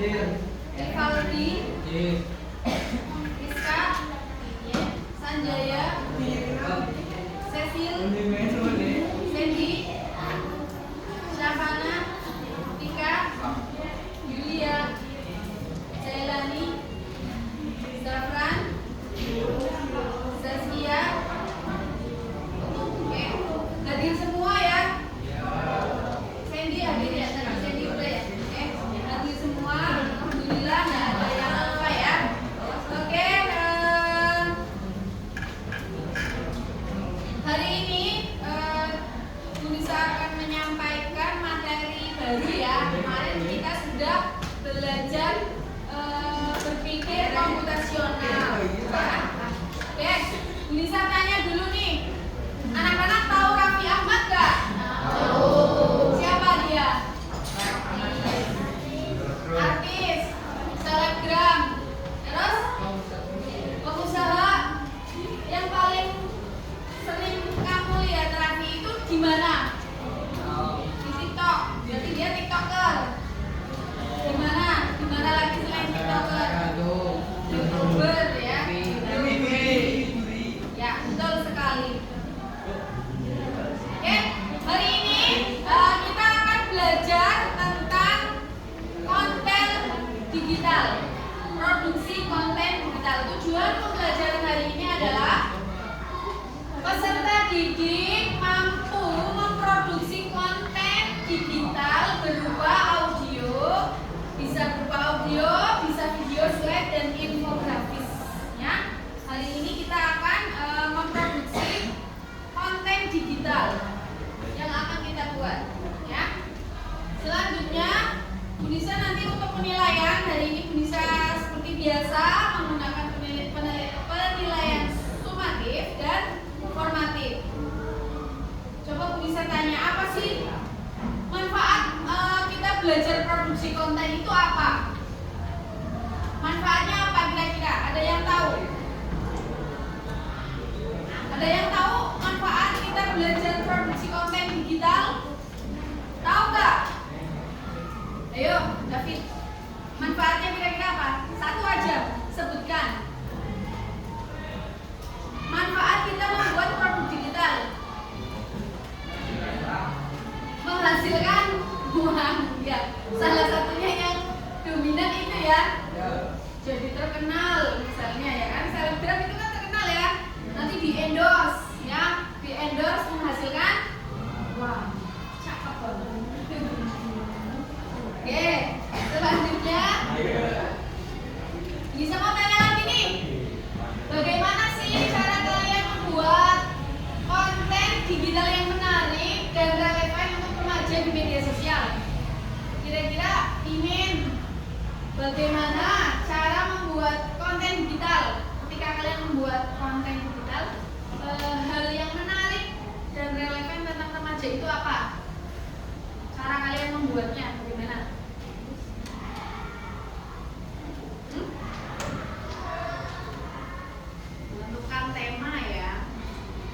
Rivaldi, Rizka, Sanjaya, Cecil, Sandy, Syafana, Tika, Yulia, Jailani, Zafran, Zaskia. Oke, hadir semua ya. Sandy hadir ya, tadi Sandy udah ya. Oke, hadir semua. Alhamdulillah nggak ada yang lupa ya. Oke, hari ini Bu Nisa akan menyampaikan materi baru ya. Kemarin kita sudah belajar berpikir komputasional. Ya. Oke, Bu Nisa tanya dulu nih. Anak-anak tahu Raffi Ahmad nggak? Tahu. Siapa dia? Artis, selebgram, terus pengusaha. Yang paling sering kamu lihat Raffi itu di mana? Di TikTok. Berarti dia TikToker. Di mana? Di mana lagi selain TikToker? YouTuber ya. Ya, betul sekali. Oke, hari ini kita akan belajar tentang konten digital, produksi konten digital. Tujuan pembelajaran hari ini adalah peserta didik mampu memproduksi konten digital berupa audio, bisa berupa audio, bisa video, slide, dan infografis. Ya, hari ini kita akan memproduksi konten digital yang akan kita buat. Ya, selanjutnya Bu Nisa nanti untuk penilaian hari ini Bu Nisa seperti biasa menggunakan penilaian sumatif dan formatif. Coba Bu Nisa tanya, apa sih manfaat kita belajar produksi konten itu apa? Manfaatnya apa kira-kira? Ada yang tahu? Ada yang tahu manfaat kita belajar produksi konten digital? Tahu nggak? Ayo, David. Manfaatnya kira-kira apa? Satu aja, sebutkan. Manfaat kita membuat produk digital. Menghasilkan uang, ya. Salah satunya yang dominan itu ya. Jadi terkenal misalnya ya kan, selebgram itu kan terkenal ya. Nanti di endorse ya, di endorse menghasilkan uang. Cakep banget. Oke, selanjutnya bisa mau tanya lagi nih. Bagaimana sih cara kalian membuat konten digital yang menarik dan relevan untuk remaja di media sosial? Kira-kira ingin bagaimana cara membuat konten digital? Ketika kalian membuat konten digital, hal yang menarik dan relevan tentang remaja itu apa? Cara kalian membuatnya bagaimana? Menentukan tema ya.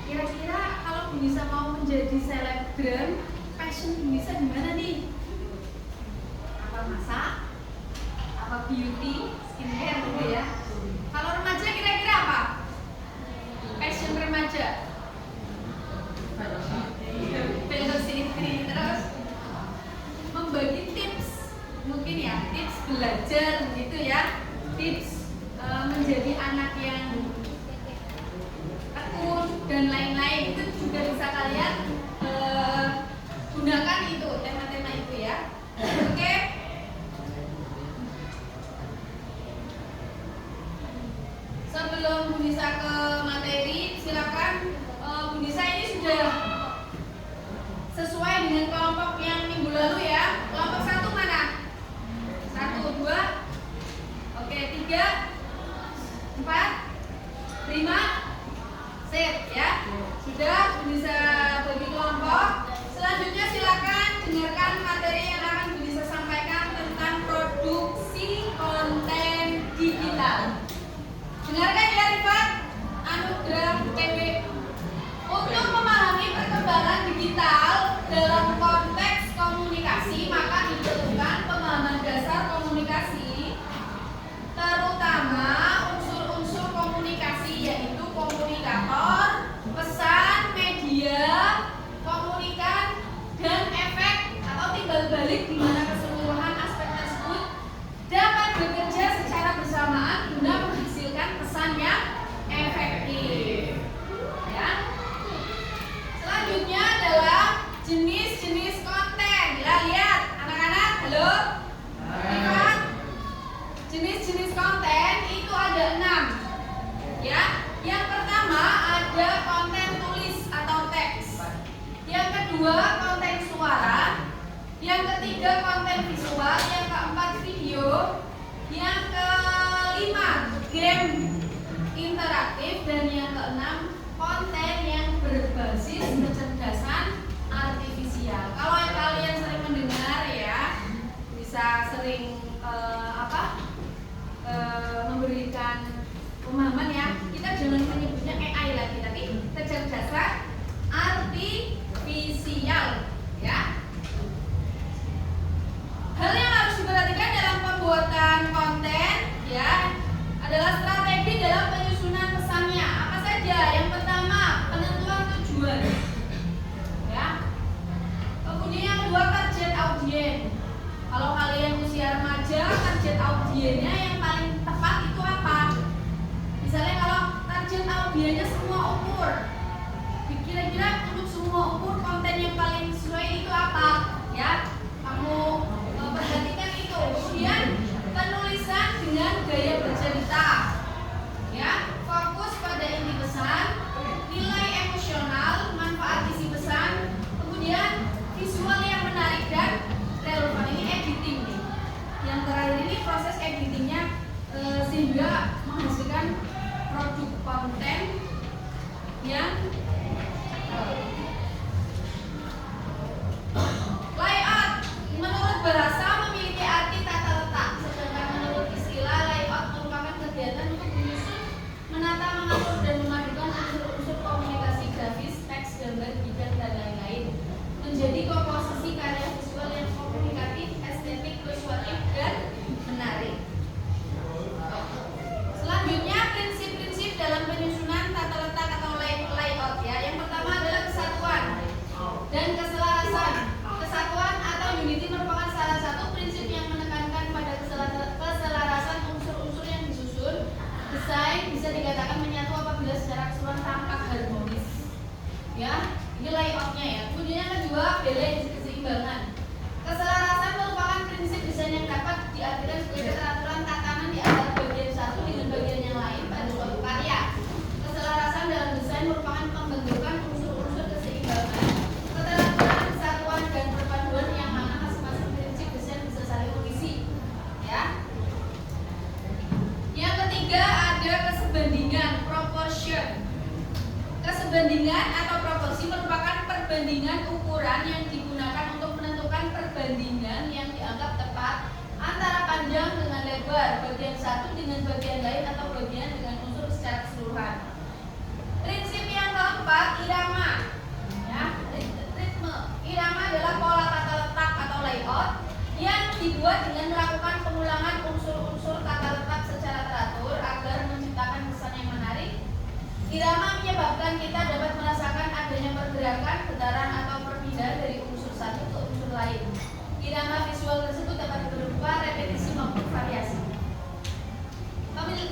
Kira-kira kalau Bu Nisa mau menjadi selebgram, passion Bu Nisa di mana nih? Apa masak? Apa beauty, skincare gitu ya? Kalau remaja kira-kira apa? Passion remaja? Velocity, terus membagi tips, mungkin ya, tips belajar gitu ya, tips menjadi anak yang tekun dan lain-lain, itu juga bisa kalian gunakan itu, tema-tema itu ya. Oke. Sebelum Bu Nisa ke materi, silakan Bu Nisa ini sudah sesuai dengan kelompok yang minggu lalu ya. Kelompok 1 mana? 1, 2, oke, 3, 4, 5, sip ya. Sudah Bu Nisa bagi kelompok. Selanjutnya silakan sering memberikan pemahaman ya, kita jangan menyebutnya AI lagi, tapi kecerdasan artifisial ya. Hal yang harus diperhatikan dalam pembuatan konten ya adalah strategi dalam penyusunan pesannya. Apa saja? Yang pertama, penentuan tujuan ya. Kemudian yang kedua, target audiens. Kalau kalian usia remaja, target audiennya yang paling tepat itu apa? Misalnya kalau target audiennya semua umur, kira-kira untuk semua umur konten yang paling sesuai itu apa? Ya, kamu perhatikan itu. Kemudian penulisan dengan gaya bercerita, ya, fokus pada inti pesan, nilai emosional, manfaat isi pesan, kemudian visual yang menarik dan relevan. Ini editing nih. Yang terakhir ini proses editingnya sehingga menghasilkan produk konten yang layout. Menurut bahasa memiliki arti tata letak, sedangkan menurut istilah layout merupakan kegiatan untuk menyusun, menata, mengatur, dan memadukan unsur-unsur komunikasi grafis, teks, gambar, bidang, dan lain-lain menjadi komposisi karya visual yang komunikatif, estetik, persuasif, dan menarik. Selanjutnya, prinsip-prinsip dalam penyusunan tata letak atau layout ya. Yang pertama adalah kesatuan dan keselarasan. Kesatuan atau unity merupakan salah satu prinsip yang menekankan pada keselarasan unsur-unsur yang disusun. Desain bisa dikatakan menyatu apabila secara keseluruhan tampak harmonis. Ya, ini layoutnya ya. Kemudian yang kedua, balance, keseimbangan. Keselarasan merupakan prinsip desain yang dapat diartikan sebagai keteraturan tatanan di antara bagian satu dengan bagian yang lain pada suatu karya. Keselarasan dalam desain merupakan pembentukan unsur-unsur keseimbangan, keteraturan, kesatuan, dan perpaduan yang mana masing-masing prinsip desain bisa saling mengisi. Ya. Yang ketiga ada kesebandingan, proportion. Kesebandingan atau proporsi merupakan perbandingan ukuran yang digunakan untuk menentukan perbandingan yang dianggap tepat antara panjang dengan lebar, bagian satu dengan bagian lain, atau bagian dengan unsur secara keseluruhan. Prinsip yang keempat, irama. Ya, ritme. Irama adalah pola tata letak atau layout yang dibuat dengan melakukan pengulangan unsur-unsur tata letak secara teratur agar menciptakan kesan yang menarik. Irama menyebabkan kita dapat merasakan adanya pergerakan, getaran, atau perpindahan dari unsur satu ke unsur lain. Irama visual tersebut dapat berupa repetisi maupun variasi.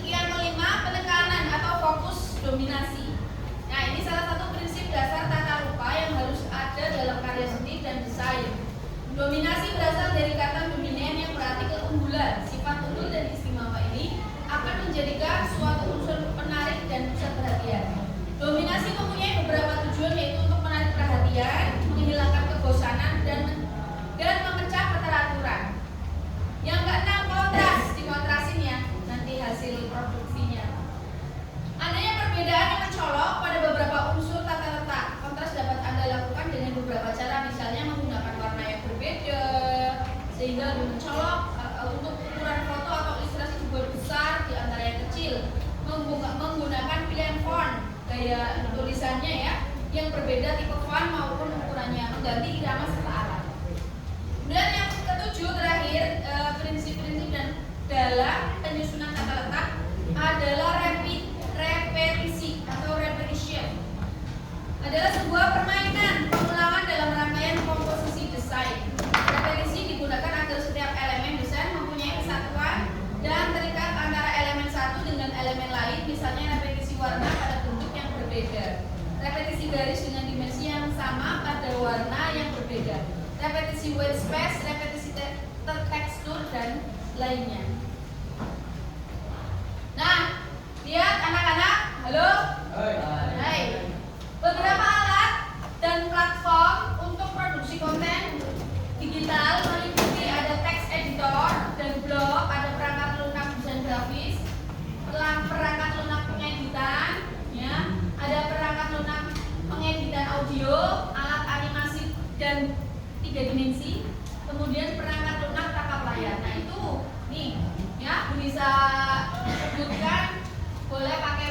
Yang kelima, penekanan atau fokus dominasi. Nah, ini salah satu prinsip dasar tata rupa yang harus ada dalam karya seni dan desain. Dominasi berasal dari kata dominan yang berarti keunggulan. Sifat unggul dan istimewa ini akan menjadikan suatu unsur menarik dan pusat perhatian. Dominasi mempunyai beberapa tujuan, yaitu untuk menarik perhatian, menghilangkan kebosanan, dan memecah keteraturan. Yang keenam, kontras. Dikontrasin ya nanti hasil produksinya. Adanya perbedaan yang mencolok pada beberapa unsur tata letak. Kontras dapat Anda lakukan dengan beberapa cara, misalnya menggunakan warna yang berbeda sehingga lebih mencolok. Untuk ukuran foto atau ilustrasi dibuat besar, di antara yang kecil. Menggunakan pilihan font, gaya tulisannya ya, yang berbeda tipe font maupun ukurannya, mengganti irama serta arah. Dan yang ketujuh terakhir, prinsip-prinsip dan dalam penyusunan tata letak adalah repetisi atau repetition. Adalah sebuah permainan pengulangan dalam rangkaian komposisi desain. Repetisi digunakan agar setiap elemen desain mempunyai kesatuan dan terikat antara elemen satu dengan elemen lain, misalnya repetisi warna pada bentuk yang berbeda, repetisi garis dengan dimensi yang sama pada warna yang berbeda, repetisi white space, repetisi tekstur, dan lainnya. Nah, lihat anak-anak, halo? Hai. Beberapa alat dan platform untuk produksi konten digital meliputi ada text editor dan blog, ada perangkat lunak desain grafis, perangkat lunak pengeditan, ya, ada perangkat lunak pengeditan audio, alat animasi dan 3 dimensi, kemudian perangkat lunak tangkap layar. Nah,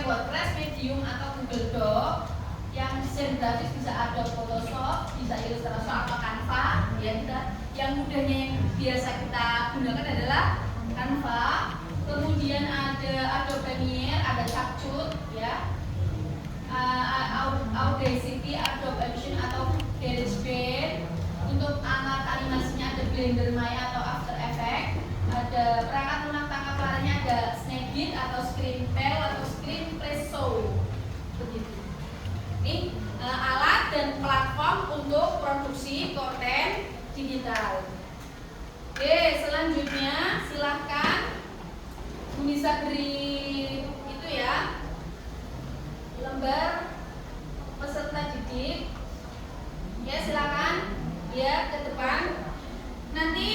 pakai WordPress, Medium atau Google Doc. Yang desain grafis bisa Adobe Photoshop, bisa Illustrator atau Canva. Ya, yang mudahnya yang biasa kita gunakan adalah Canva. Kemudian ada Adobe Premiere, ada Capcut, ya. Audacity, Adobe Audition atau GarageBand. Untuk alat animasinya ada Blender Maya atau After Effects. Ada perangkat lunak tangkap layarnya ada Snagit atau Screentel atau Screenpresso. Begitu. Ini alat dan platform untuk produksi konten digital. Oke, selanjutnya silahkan bisa beri itu ya, lembar peserta didik. Ya, silakan ya ke depan. Nanti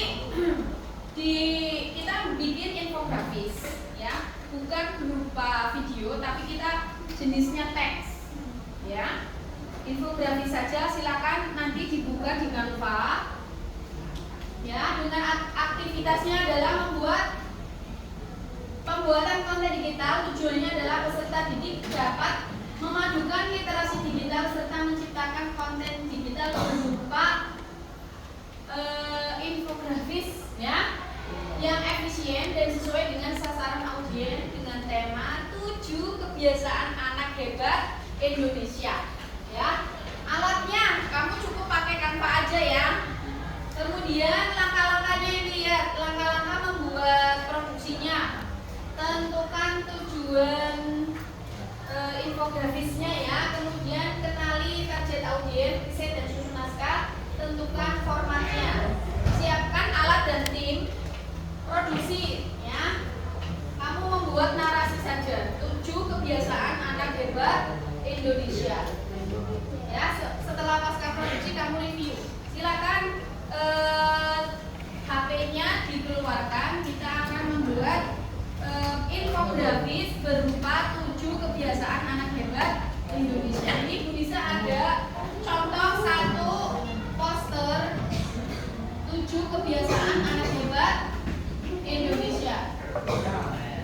kita bikin infografis ya, bukan berupa video tapi kita jenisnya teks ya. Infografis saja, silakan nanti dibuka di Canva ya. Dengan aktivitasnya adalah pembuatan konten digital. Tujuannya adalah peserta didik dapat memadukan literasi digital serta menciptakan konten digital berupa infografis ya, yang efisien dan sesuai dengan sasaran audiens dengan tema 7 kebiasaan anak hebat Indonesia ya. Alatnya kamu cukup pakai Canva aja ya. Kemudian langkah-langkahnya ini lihat, langkah-langkah membuat produksinya. Tentukan tujuan infografisnya ya. Kemudian kenali target audiens, riset dan susun naskah. Tentukan formatnya. Siapkan alat dan tim. Produksi ya. Kamu membuat narasi saja. 7 kebiasaan anak hebat Indonesia. Ya, setelah pasca produksi kamu review. Silakan HP-nya dikeluarkan. Kita akan membuat infografis berupa 7 kebiasaan anak hebat Indonesia. Ini bisa ada contoh 1 poster 7 kebiasaan anak hebat Indonesia.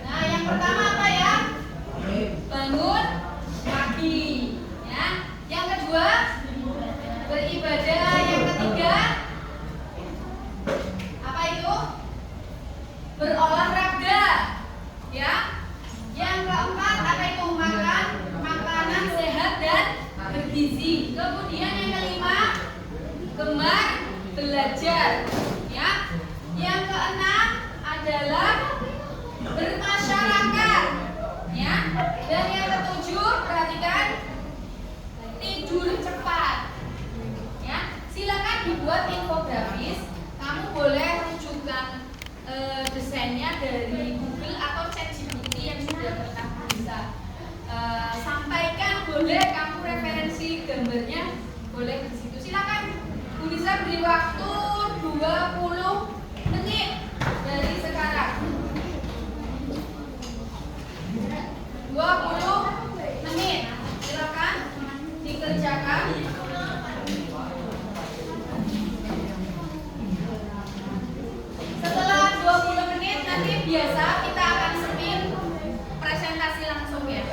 Nah, yang pertama apa ya? Bangun pagi ya. Yang kedua beribadah. Yang ketiga apa itu? Berolahraga ya. Yang keempat apa itu? Makan makanan sehat dan bergizi. Kemudian yang kelima gemar belajar ya. Yang keenam adalah bermasyarakat ya. Dan yang ketujuh perhatikan, tidur cepat ya. Silakan dibuat infografis. Kamu boleh rujukan desainnya dari Google atau ChatGPT yang sudah pernah bisa sampaikan. Boleh kamu referensi gambarnya, boleh di situ. Silakan. Bisa beri waktu 20 menit dari sekarang. 20 menit. Silakan dikerjakan. Setelah 20 menit nanti biasa kita akan spin presentasi langsung ya.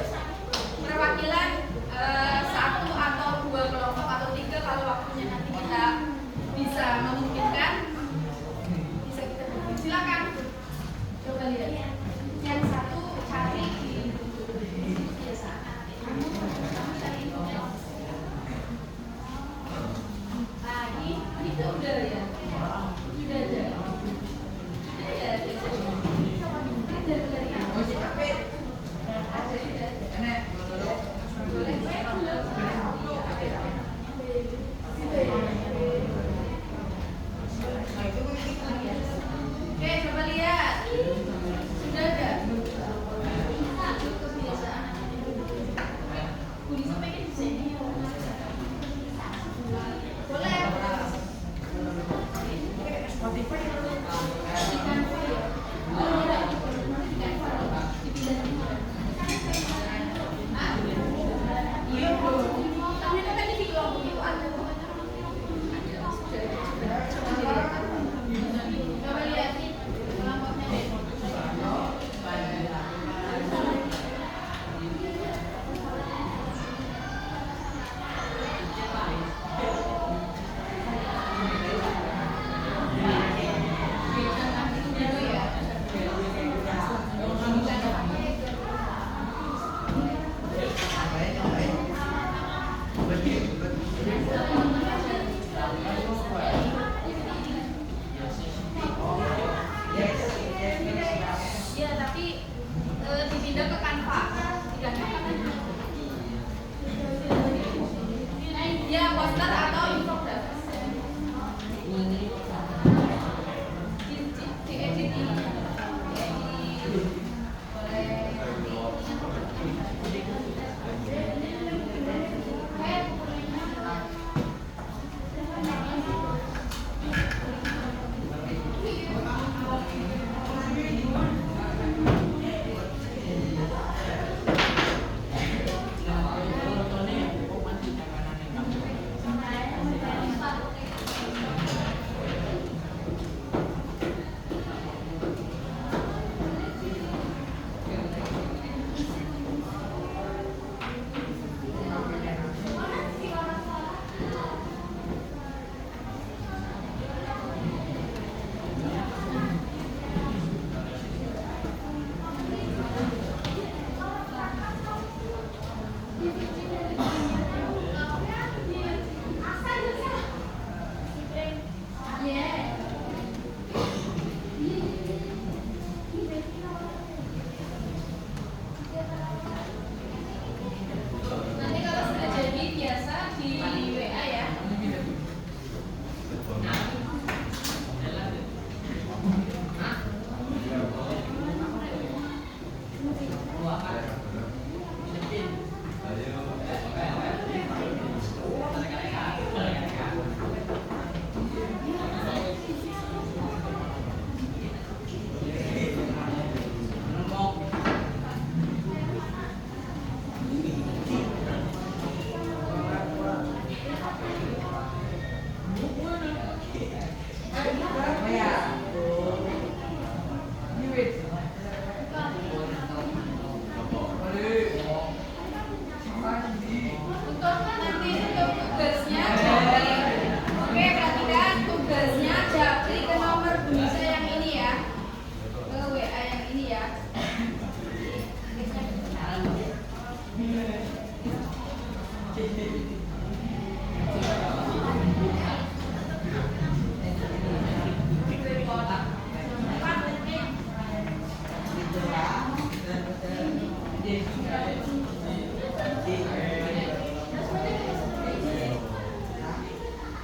Perwakilan 1 atau 2 kelompok atau 3 kalau waktunya nanti kita bisa memungkinkan, bisa kita bikin. Silakan coba lihat. Yang satu cari di kebiasaan. Kamu cari info. Nah, ini tuh udah ya. Sudah ada. Iya, tapi dipindah ke Canva. Tidak apa ya, poster atau infografis. Diedit ini.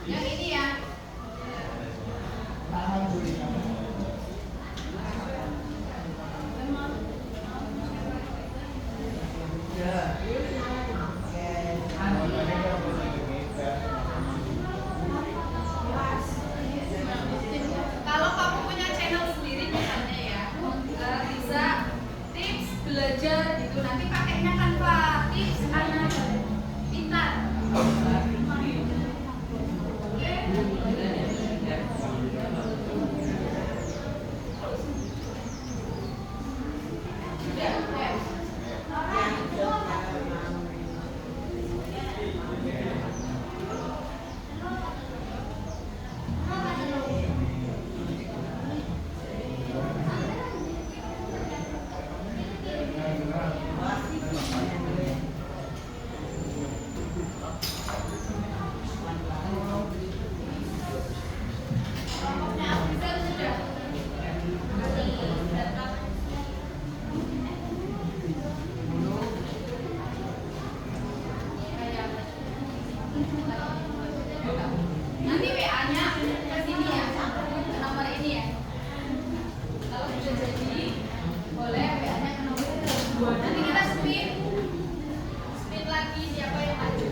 Yang ini ya. Kalau kamu punya channel sendiri misalnya ya, bisa tips belajar gitu, nanti pakainya Canva, tips anak pintar. Nanti WA-nya ke sini ya, ke nomor ini ya. Kalau sudah jadi, boleh WA-nya ke nomor ini. Nanti kita spin lagi siapa yang maju.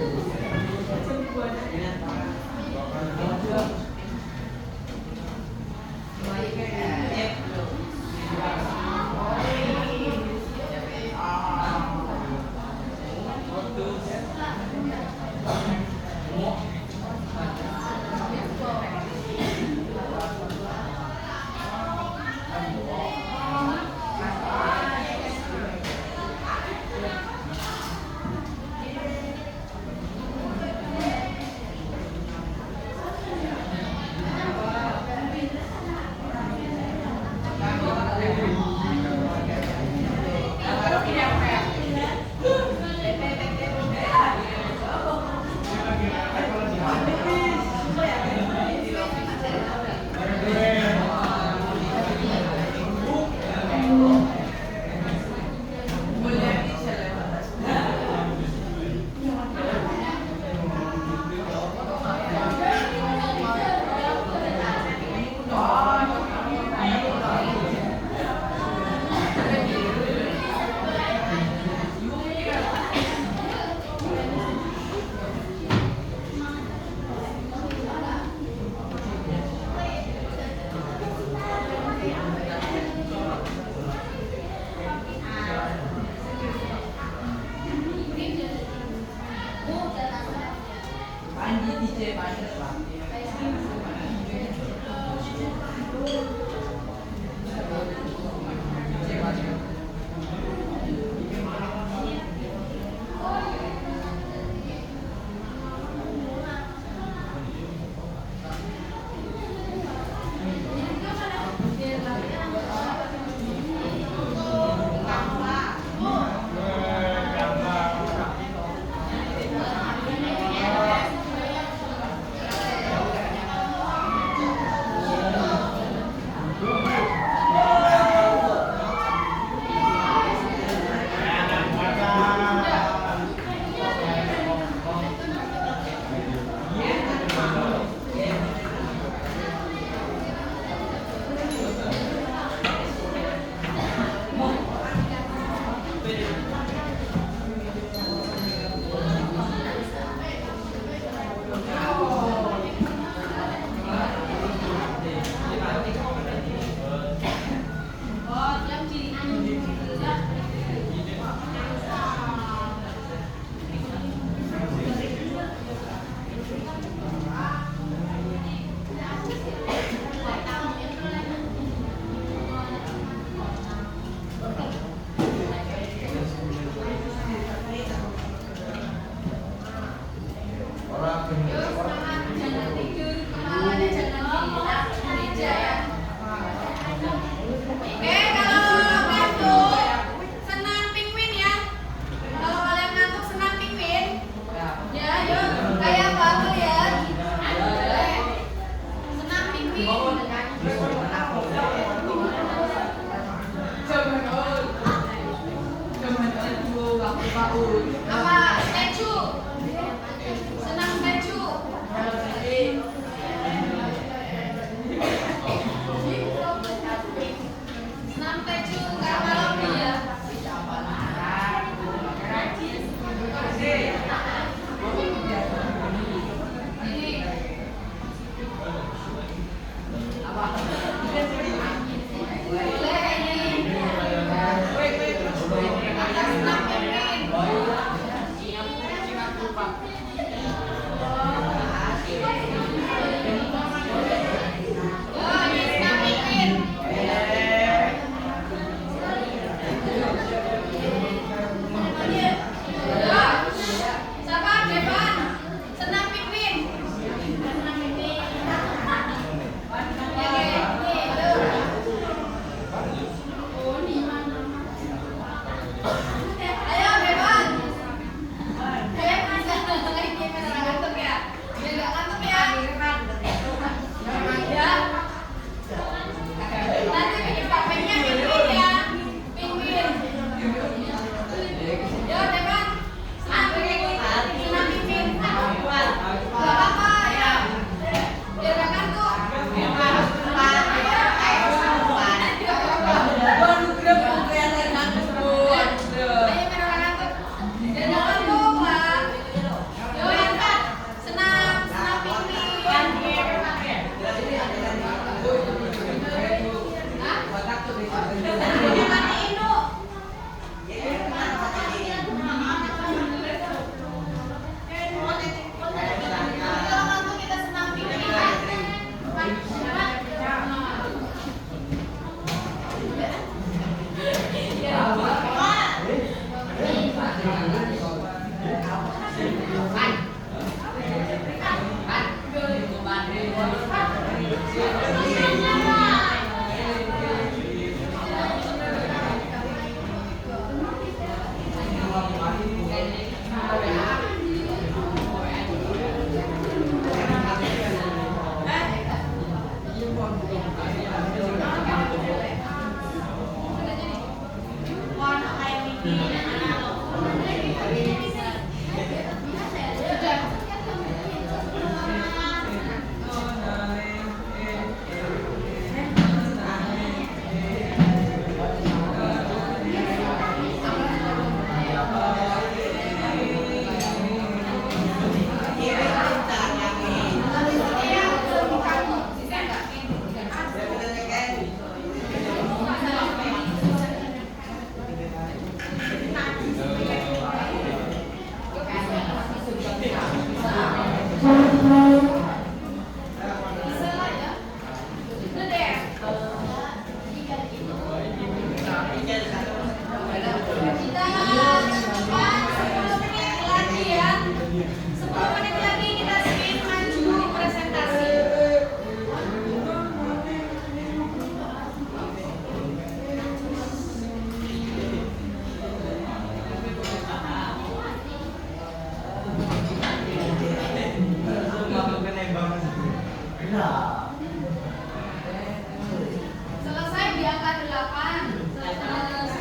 Selesai di angka 8.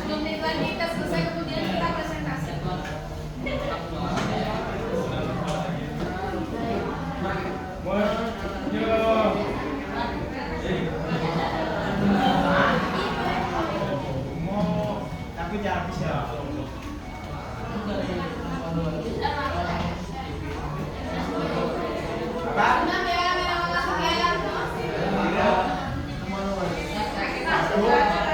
10 menit lagi kita selesai, kemudian kita presentasi. Tapi jangan bisa. Senang ya, memang langsung ya.